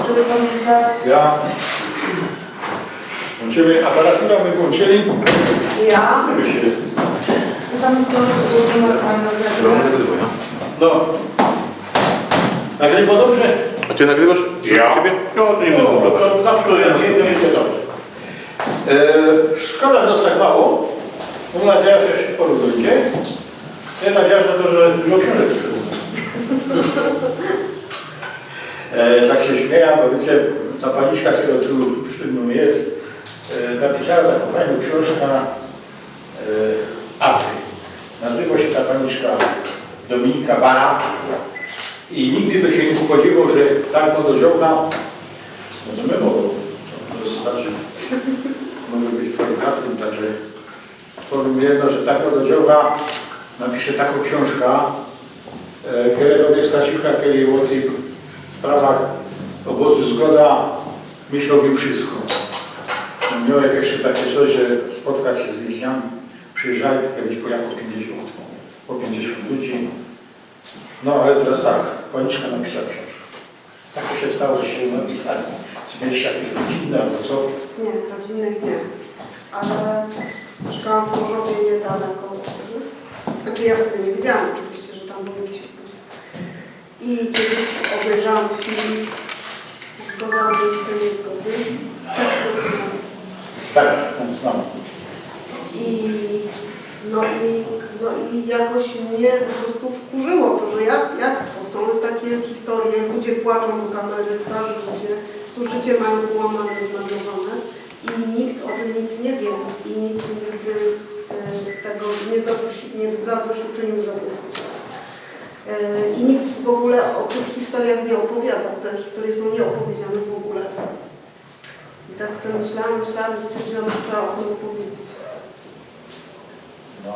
żeby pamiętać. Ja. Włączymy aparaturę, my włączyli. Ja. My się... Tam jest No. Nagrywa dobrze? A Ty nagrywasz? Ja. Ciebie? No, to nie będę oglądać. To zawsze nie będzie dobrze. Szkoda, że jest tak mało. Mam nadzieję, że się porozumie. Mam nadzieję, że to, że dużo książek tak się śmieję, bo wiecie, ta paniczka, która tu przy mną jest, napisała taką fajną książkę Afry. Nazywa się ta paniczka Dominika Bara. I nigdy by się nie spodziewał, że tak młododziołka, no to my mogą, to jest starszy, mogę być twoim bratem, także powiem jedno, że tak młododziołka napisze taką książkę, kiedy robię Stasika, kiedy o tych sprawach obozu zgoda, myślałbym wszystko. Miałem jeszcze takie coś, że spotkać się z więźniami, przyjeżdżali kiedyś po jako 50 ludzi. No ale teraz tak, paniczka napisała książkę. Tak to się stało, że się napisali. Czy mieliście jakieś rodzinne albo co? Nie, rodzinnych nie. Ale mieszkałam w Chorzowie niedaleko. Znaczy ja wtedy nie wiedziałam oczywiście, że tam był jakiś obóz. I kiedyś obejrzałam film Zgoda, miejsce niezgody. Tak, znam. No i jakoś mnie po prostu wkurzyło to, że jak to są takie historie, ludzie płaczą do kamery, starzy ludzie, którzy życie mają połamane, zmarnowane i nikt o tym nic nie wie i nikt nigdy tego nie zadośćuczynił zabezpieczenia. I nikt w ogóle o tych historiach nie opowiada, te historie są nieopowiedziane w ogóle. I tak sobie myślałam i stwierdziłam, że trzeba o tym opowiedzieć. No,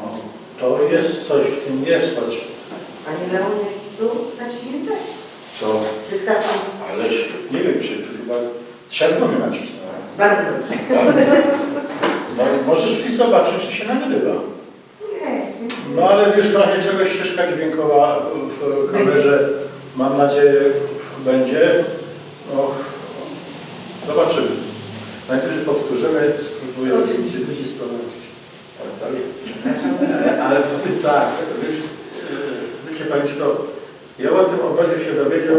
to jest coś w tym jest, choć... Panie Leonie, był naciśnięty? Co? Dyktafon. Ależ nie wiem, czy tu chyba czerwony nacisnąłem. Bardzo. Tak? No możesz przyjść zobaczyć, czy się nagrywa. Nie. No ale wiesz, w razie czegoś ścieżka dźwiękowa w kamerze, mam nadzieję, będzie. No, zobaczymy. Najpierw powtórzymy, spróbuję ludzi sprowadzić. Tak dalej. Ale powiem tak, wiecie Państwo, ja o tym obozie się dowiedział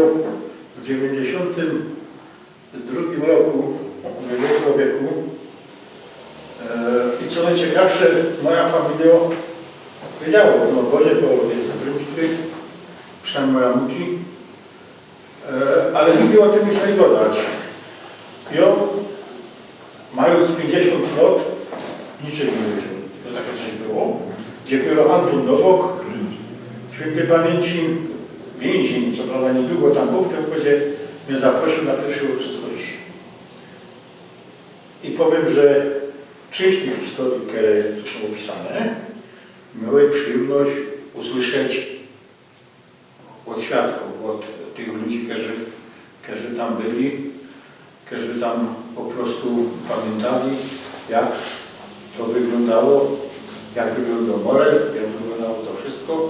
w 1992 roku ubiegłego wieku. I co najciekawsze, moja familia wiedziała o tym obozie, bo jest w Ryńskie, przynajmniej moja muci, ale nigdy o tym nie chcieli dodać. Ja, mając 50 lat, niczego nie wiedział, że takie coś było. Dopiero Antun Nowok, świętej pamięci, więzień, co prawda niedługo tam był w tym obozie, mnie zaprosił na pierwsze uroczystości. I powiem, że część tych historii, które tu są opisane, miałem przyjemność usłyszeć od świadków, od tych ludzi, którzy tam byli, którzy tam po prostu pamiętali, jak to wyglądało, jak wyglądał Morel, jak wyglądało to wszystko.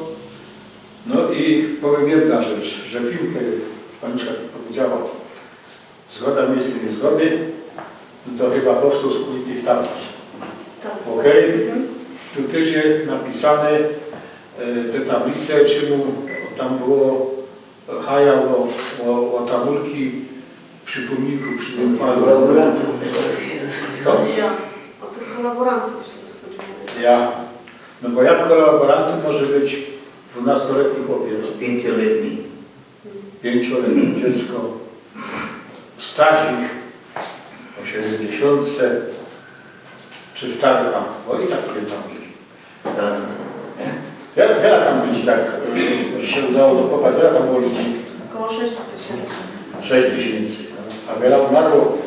No i powiem jedna rzecz, że film, który paniczka powiedziała, Zgoda, miejsce niezgody, no to chyba powstał z kuli tych tablic. Okej, tu też jest napisane te tablice, czemu tam było haja o tabulki przy pomniku, przy tym panu. To? O tych kolaborantów się spodziewałem. Ja. No bo jak kolaborantem może być 12-letni chłopiec? 5-letni. 5-letnie dziecko. Stazik o 70 czy starka, bo i tak ile tam byli. Wiele tam ludzi tak się udało dokopać, wiele tam było ludzi? Około 6 000. 6 000. A wiele umarło?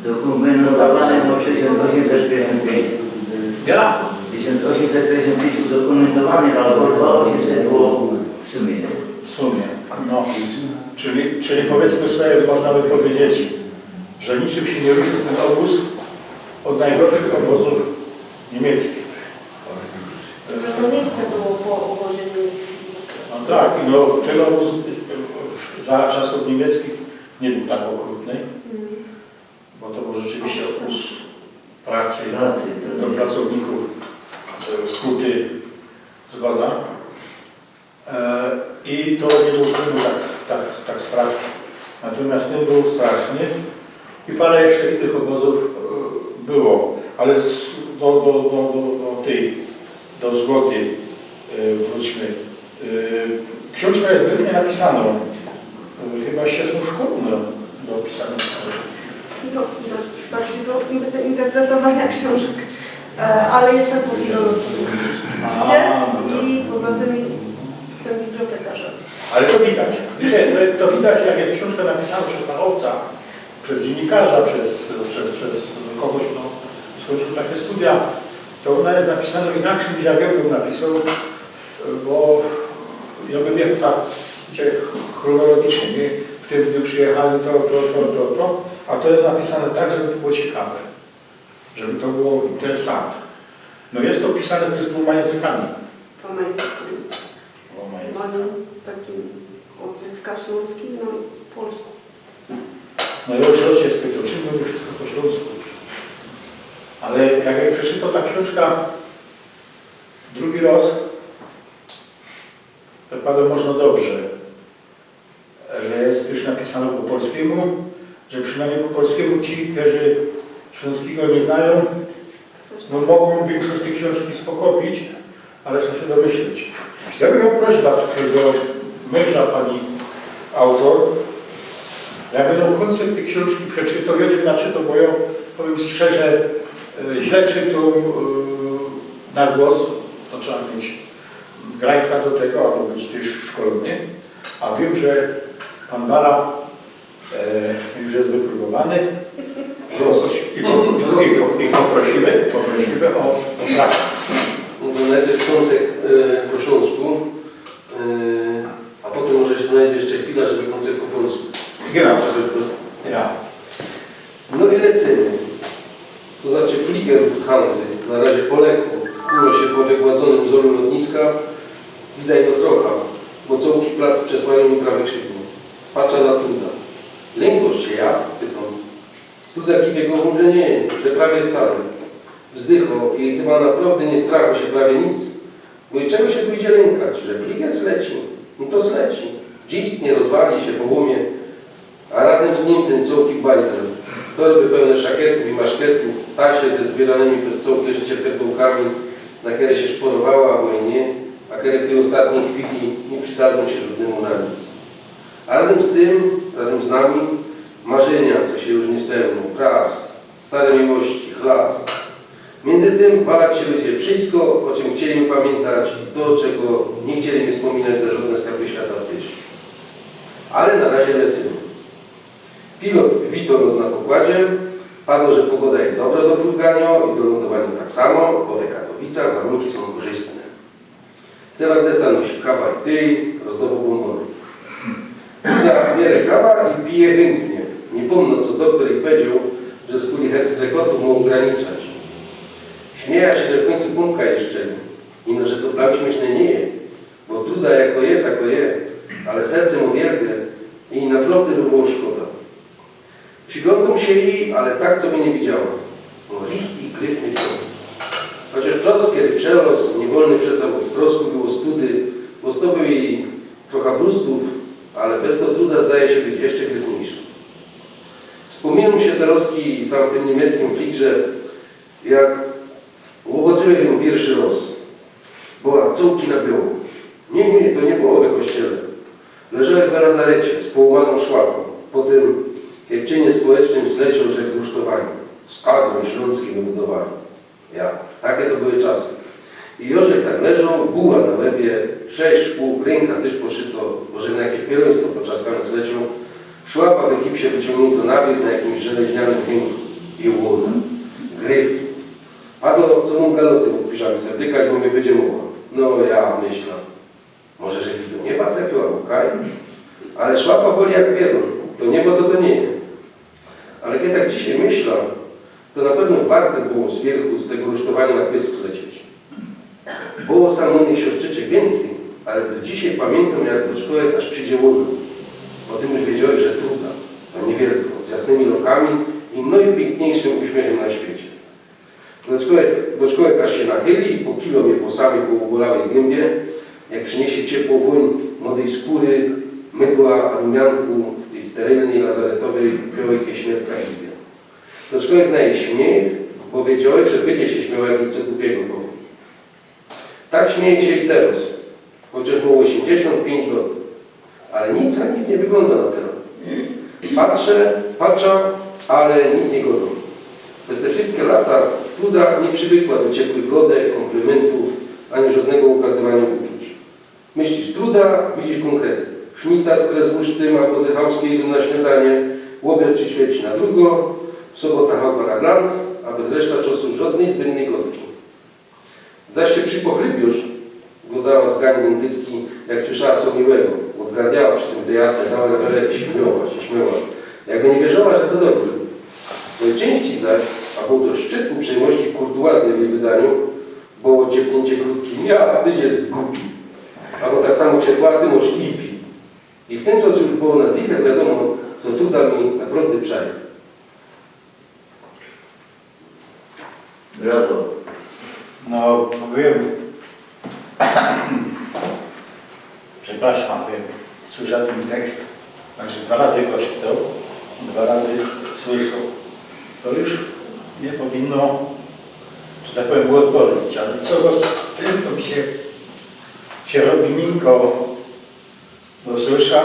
Dokumentowane było 1855. Wiele? 1855 udokumentowanych, ale około 2800 było w sumie. W sumie, no. Czyli powiedzmy sobie, można by powiedzieć, że niczym się nie różni ten obóz od najgorszych obozów niemieckich. Zresztą miejsce było po obozie niemieckim. No tak, no ten obóz za czasów niemieckich nie był tak okrutny, bo to był rzeczywiście opus pracy do pracowników skuty zgoda. I to nie był tak straszny. Natomiast ten był straszny i parę jeszcze innych obozów było, ale do zgody wróćmy. Książka jest gryfnie napisaną, chyba ścieżką szkolną do opisania. To bardziej do interpretowania książek, ale jestem po filologii i poza tym jestem bibliotekarzem. Ale to widać. Wiecie, to widać, jak jest książka napisana przez fachowca, przez dziennikarza, przez kogoś, kto skończył takie studia, to ona jest napisana inaczej niż ja bym napisał, bo ja bym jechał tak, wiecie, chronologicznie, nie? W tym dniu przyjechali to, a to jest napisane tak, żeby to było ciekawe, żeby to było interesantne. No jest to pisane też dwoma językami. Dwoma takim od języka śląskiego, no i polsku. No i oczywiście spytał, czym mówię wszystko po śląsku. Ale jak przeczytał ta książka drugi raz, to bardzo można dobrze, że jest już napisane po polskiemu, że przynajmniej po polskiemu ci, którzy śląskiego nie znają, no mogą większość tej książki spokopić, ale trzeba się domyśleć. Ja bym miał prośbę takiego męża pani autor, ja będę koncept tej książki przeczytał, ja nie naczytał, bo ja powiem szczerze, źle czytał na głos, to trzeba mieć grajfka do tego, albo być też szkolony, a wiem, że pan Bara już jest wypróbowany i poprosimy o pracę. Najpierw kąsek po śląsku, a potem może się znajdzie jeszcze chwila, żeby kąsek po polsku. Genau. Ja. No i lecimy. To znaczy Flieger Lufthansa, na razie po leku, uno się po wygładzonym wzoru lotniska, widza jego trochę, bo cołki plac przesłają mi prawe krzydło. Patrzę na Truda. Lękosz się ja? Pytam. Truda kiwie go że nie, że prawie wcale. Wzdycho i chyba naprawdę nie strachu się prawie nic. Bo i czego się tu idzie lękać? Że Flieger zleci? No to zleci. Dziś nie rozwali się po łomie, a razem z nim ten cołki bajzel. Torby pełne szakietów i maszkietów, tasie ze zbieranymi przez całkiem życie pierdółkami, na które się szporowała, albo i nie, a które w tej ostatniej chwili nie przydadzą się żadnemu na nic. A razem z tym, razem z nami, marzenia, co się już nie spełnią, prask, stare miłości, chlast. Między tym walać się będzie wszystko, o czym chcieli pamiętać i to, czego nie chcieli wspominać za żadne skarby świata też. Ale na razie lecimy. Pilot wito nas na pokładzie, padło, że pogoda jest dobra do frugania i do lądowania tak samo, bo w Katowicach warunki są korzystne. Stewardesa nosi kawa i tyj, rozdawał bombony. Bierze kawa i pije chętnie. Nie pomno, co doktor jej powiedział, że z kuli herckrekotów mu ograniczać. Śmieja się, że w końcu pompka jeszcze. Ino, że to plan śmieszny nie je, bo truda jako je, tako je, ale serce mu wielkie i naprawdę by było szkoda. Przyglądam się jej, ale tak, co mnie nie widziała. No, richtig, gryfny człowiek. Chociaż czas, kiedy przelos, niewolny przeca od trosku było study, postawił jej trochę bruzdów, ale bez to truda zdaje się być jeszcze gryfniejsza. Wspominam się te roski sam w tym niemieckim fligrze, jak łowocyłem ją pierwszy raz. Była całki na biało. Nie, to nie było we kościele. Leżałem w lazarecie z połamaną szłaką. Potem w czynie społecznym zleciał rzek z rusztowaniem. Stadion śląski wybudowali. Ja, takie to były czasy. I Jorzek tak leżał, buła na łebie, 6 szpół, w ręka też poszyto, może na jakieś pieroństwo poczaskane zleciał. Szłapa w ekipsie wyciągnięto na bieg na jakimś żeleźnianym chęgu. I łona, gryf. A do co mu galoty piżamy zablykać, bo mnie będzie mogła. No ja myślę, może żebyś do nieba trafił albo kaj. Ale szłapa boli jak pierun. To niebo to nie jest. Ale kiedy tak dzisiaj myślę, to na pewno warte było z wierchu z tego rusztowania na pysk zlecieć. Było samotnych siostrzyczek więcej, ale do dzisiaj pamiętam, jak do szkoły aż przyjdzie łona. O tym już wiedziałem, że trudna. To z jasnymi lokami i najpiękniejszym uśmiechem na świecie. Boczkołek aż się nachyli i pokilą mnie włosami po ubolałej gębie, jak przyniesie ciepłą woń młodej skóry, mydła, rumianku w tej sterylnej, lazaretowej, białej śmiertka izbie. Boczkołek na jej śmiech, bo wiedziałek, że będzie się śmiał, jak nic głupiego powie. Tak śmieje się i teraz, chociaż mu 85 lat. Ale nic nie wygląda na teraz. Patrzę, ale nic nie godzą. Przez te wszystkie lata Truda nie przywykła do ciepłych godek, komplementów, ani żadnego ukazywania uczuć. Myślisz Truda, widzisz konkrety. Szmita z Krezłusztym albo ze Chałskiej na śniadanie, łobiot czy ćwierć na drugo, w sobota chałpa na glanc, a bez reszta czasu żadnej zbędnej godki. Zaś się przypochlebiusz, godała z Gani Mundycki, jak słyszała co miłego, odgarniała przy tym te jasne dałe i śmiała. Jakby nie wierzyła, że to dobrze. Najczęściej zaś, a był to szczyt uprzejmości kurtuazji w jej wydaniu, było ciepnięcie krótkim, ja, ty jest głupi. Albo tak samo ciepła, ty masz ipi. I w ten czas już było na zipę wiadomo, co Truda mi naprawdę przaje. Brawo. No, powiem, przepraszam, ale słyszę ten tekst, znaczy 2 razy go czytał, 2 razy słyszał. To już nie powinno, że tak powiem, odbornić, ale co z tym, to mi się robi miękko, bo słyszę,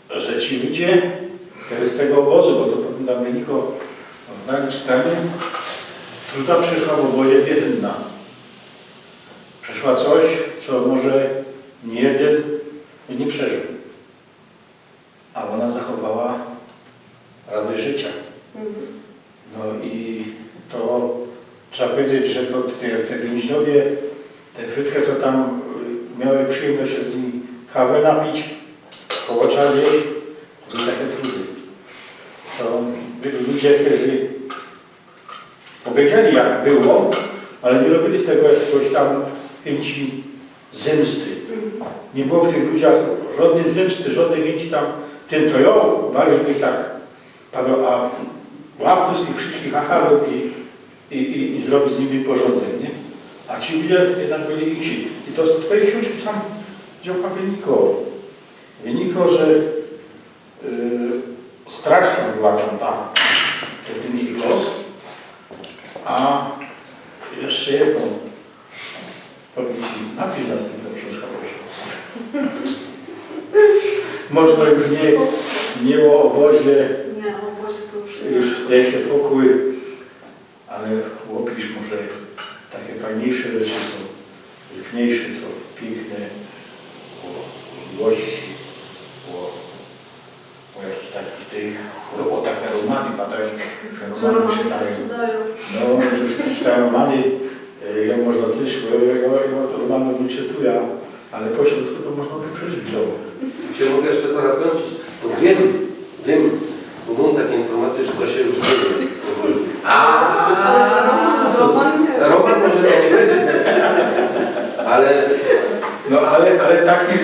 że ci ludzie, którzy z tego obozu, bo to tam wynikło w zdaniu czytanym, Truda przeszła w obozie Piechynna. Przeszła coś, co może nie jeden nie przeżył. A ona zachowała radość życia. No i to trzeba powiedzieć, że to te więźniowie, te wszystkie, co tam miały przyjemność się z nimi kawę napić, połoczali, to były takie trudy. To byli ludzie, którzy powiedzieli, jak było, ale nie robili z tego jakiegoś tam chęci zemsty. Nie było w tych ludziach żadnej zemsty, żadnej chęci tam, ten to ją, bardziej tak padł, a łapku z tych wszystkich acharów i zrobić z nimi porządek, nie? A ci ludzie jednak byli insi. I to z twojej książki sam działka wynikało, że straszna była tam ten ich los. A jeszcze jedną, powiem ci, napisz następną książkę, proszę. Można już nie o obozie, Nie, o obozie to już już daje się pokój, ale opisz może takie fajniejsze rzeczy są, liczniejsze są, piękne, o miłości, o jakichś takich tych, o takie romany padają, że romany czytają. No, że wszyscy czytają romany, jak można też, ja to romanów nie czytuję, ale po środku to można by przeżyć domu. Czy mogę jeszcze trochę wtrącić? To wiem, bo mam takie informacje, że to się już dzieje. Roman może to nie będzie, ale... No ale taki,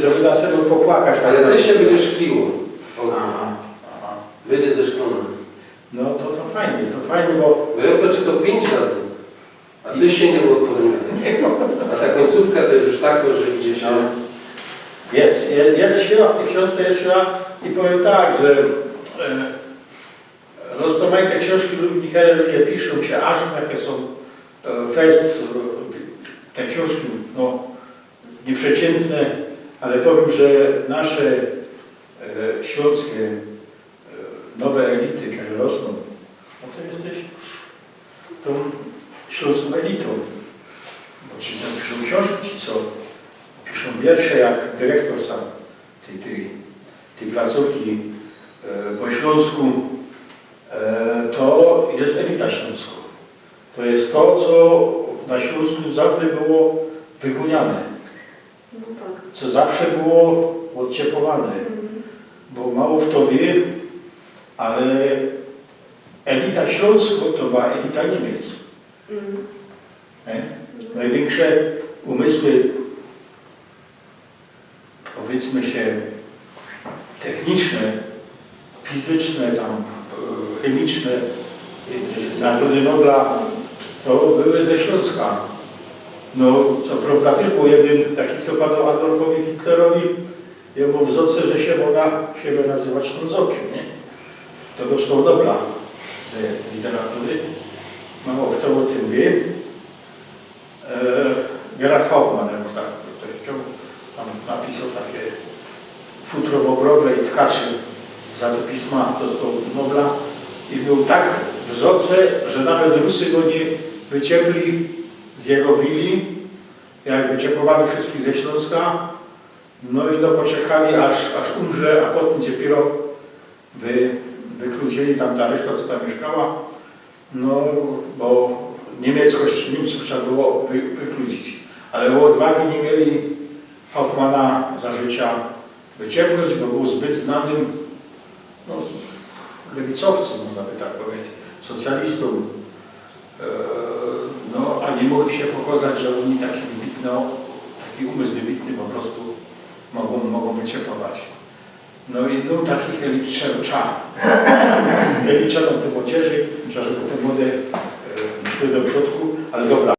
żeby na sobie popłakać. Ale też się będzie szkliło. Aha. Będzie ze szklona. No to fajnie, bo... Bo ja to czytał 5 razy, a tyś się nie odpowiedział. A ta końcówka to jest już taka, że gdzieś się... Jest siła, w tej książce jest siła i powiem tak, że roztomaj te książki niekiedy ludzie piszą się, aż takie są fest, te książki no, nieprzeciętne, ale powiem, że nasze śląskie nowe elity, które rosną, no to jesteś już tą śląską elitą. Bo ci, co piszą książki, ci, co piszą wiersze, jak dyrektor sam tej placówki po śląsku, to jest elita śląska. To jest to, co na Śląsku zawsze było wygoniane. No tak. Co zawsze było odciepłowane. Bo mało w to wie, ale elita Śląska to była elita Niemiec. Największe umysły, powiedzmy się, techniczne, fizyczne, tam chemiczne, nagrody Nobla, to były ze Śląska. No, co prawda też był jeden taki, co padał Adolfowi Hitlerowi, jemu w zoce, że się mogła siebie nazywać Ślązokiem, nie? To dostał Nobla z literatury. Mało kto o tym wie. Gerhard Hauptmann, jak tak ktoś chciał, tam napisał takie futro w obroble i tkaczy za te pisma, dostał Nobla i był tak w zoce, że nawet Rusy go nie wyciepli z jego willi, jak wyciepowali wszystkich ze Śląska, no i no poczekali aż umrze, a potem dopiero wykludzili tam ta reszta, co tam mieszkała, no bo niemieckość Niemców trzeba było wykludzić, ale odwagi nie mieli Hauptmana za życia wyciągnąć, bo był zbyt znanym no, lewicowcem, można by tak powiedzieć, socjalistą. No, a nie mogli się pokazać, że oni taki umysł wybitny po prostu mogą wyciepować. No i no, takich elit trzeba. Elit trzeba do młodzieży, trzeba, żeby te młode szły do przodku, ale dobra.